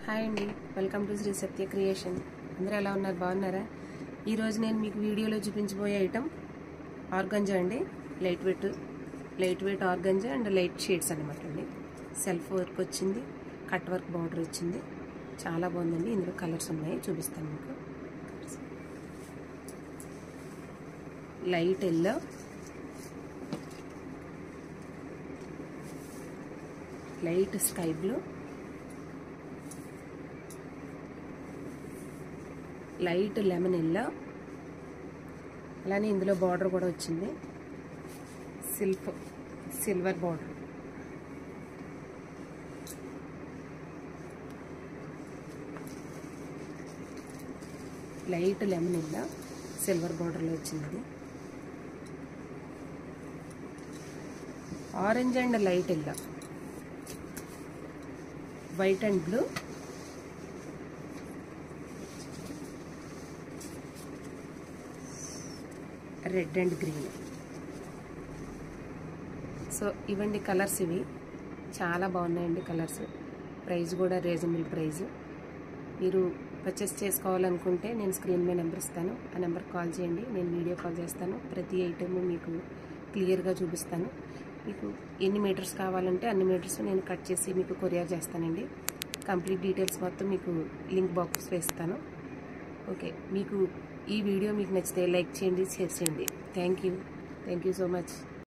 Hi అండి, welcome to Shri Satya creation. అందరూ ఎలా ఉన్నారు? బాగున్నారా? ఈరోజు నేను మీకు వీడియోలో చూపించబోయే ఐటమ్ ఆర్గంజా అండి. Light weight organza and light shades అనమాట అండి. సెల్ఫ్ వర్క్ వచ్చింది, కట్ వర్క్ బార్డర్ వచ్చింది, చాలా బాగుందండి. ఇందులో కలర్స్ ఉన్నాయి, చూపిస్తాను మీకు. Light yellow, light sky blue, light lemon yellow, అలానే ఇందులో బార్డర్ కూడా వచ్చింది, silver border. Light lemon yellow silver బార్డర్లో వచ్చింది. Orange and light yellow, white and blue, red and green. So ఇవండి కలర్స్. ఇవి చాలా బాగున్నాయండి కలర్స్. ప్రైస్ కూడా రీజనబుల్ ప్రైస్. మీరు పర్చేస్ చేసుకోవాలనుకుంటే నేను స్క్రీన్ మీద నెంబర్ ఇస్తాను, ఆ నెంబర్కి కాల్ చేయండి. నేను వీడియో కాల్ చేస్తాను, ప్రతి ఐటమ్ మీకు క్లియర్గా చూపిస్తాను. మీకు ఎన్ని మీటర్స్ కావాలంటే అన్ని మీటర్స్ నేను కట్ చేసి మీకు కొరియర్ చేస్తానండి. కంప్లీట్ డీటెయిల్స్ మొత్తం మీకు లింక్ బాక్స్ వేస్తాను. ఓకే, మీకు ఈ వీడియో మీకు నచ్చితే లైక్ చేయండి, షేర్ చేయండి. Thank you so much.